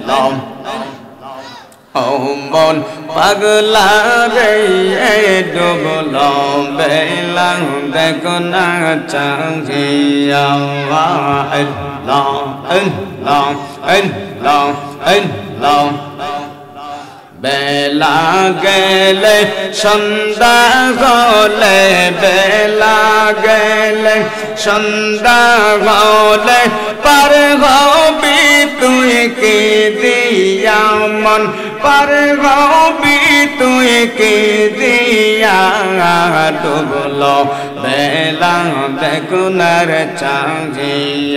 lòng hồng môn pagla re đục lòng bể lăng để con chẳng gì lòng bê la ghê lê sân đá gò lê bê la ghê lê sân đá gò lê par gò bi tui ki diya man par gò bi tui ki diya đục bê la để con chẳng gì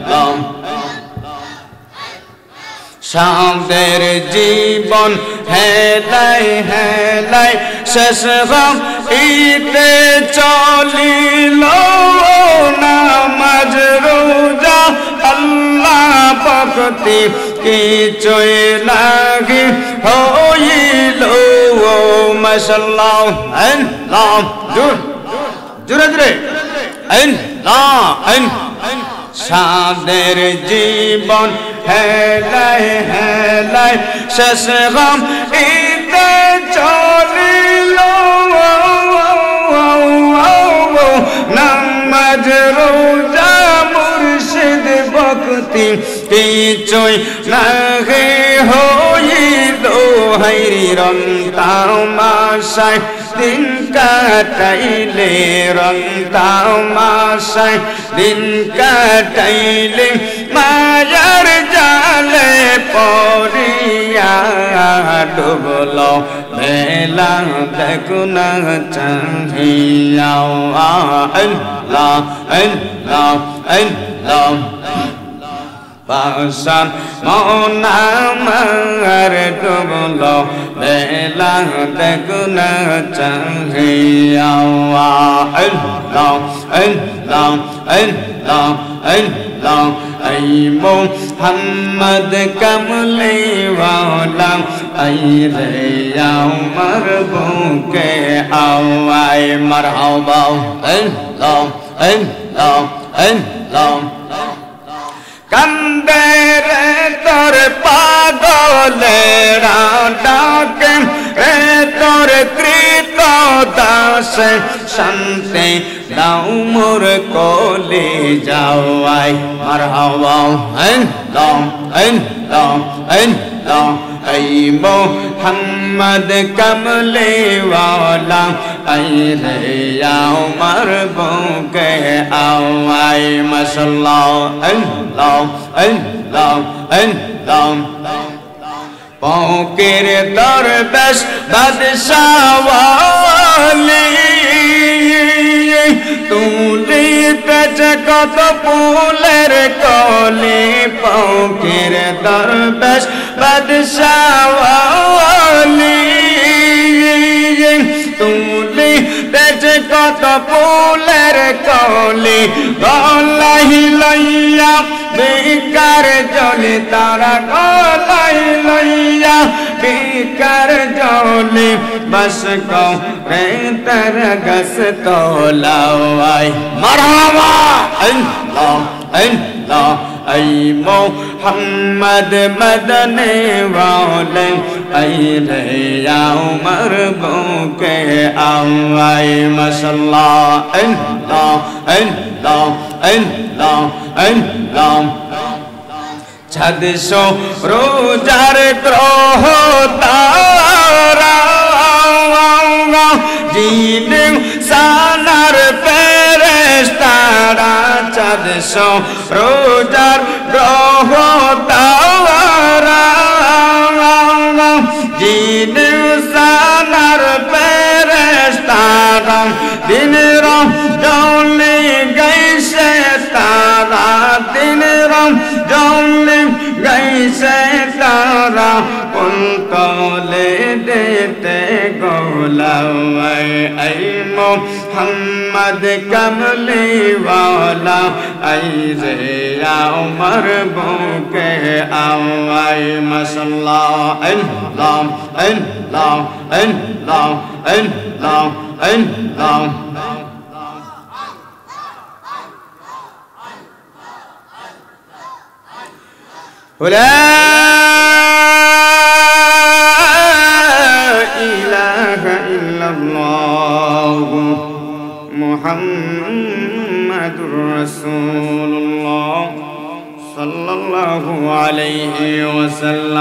lòng সাদের জীবন হেলাই শেষ গম ইতে চলিল নামাজ রোজা আল্লাহ ভক্তি কিছুই লাগি হইল মাশাআল্লাহ আল্লাহ জোরে জোরে আল্লাহ সাদের জীবন হেলাই শেষ গম ইতে চলিল নামাজ রোজা মুর্শিদ ভক্তি কিছুই নাহি হইল হাইরি রং তামাশায় দিন কাটাইলে রং তামাশায় দিন কাটাইলে মায়ার জালে পড়িয়া ডুবল বেলা দেখুন চাহিয়া পাশান মনামার ডুবল বেলা দেখুন চাহিয়া ay Muhammad kamli wala ay re Umar buke awai marhaba Allah kandere tor pagolera ডাকে রে তোর কৃত দাসে শান্তি দাও মোর কোলে যাওয়াই মারহাবা ay Muhammad kamle wala ay re Umar buke awai masallah পকের দরবেশ বাদশাওয়ালি তুলি পেচ কত ফুলের কলি পকের দরবেশ বাদশাওয়ালি তুলি পেচ কত ফুলের কলি গলাই লইয়া বেকার জলে তারা গলাই লইয়া বেকার জলে বস কও রে তর গস তোলাই মারহাবা আল্লাহ ay Muhammad madane wale ay re Umar buke awai masallah Allah ছাদশো রোজার গ্রহ তারা জিন সানার ফেরেশতারা ছাদশো রোজার গ্রহ তারা জিন সানার ফেরেশতারা দিন রজনী গাইছে তারা দিন রজনী গাইছে তারা কুন্তলে দেতে গোলাওয়াই ay Muhammad kamli wala ay re Umar buke awai masallah Allah الله ولا إله إلا الله محمد رسول الله صلى الله عليه وسلم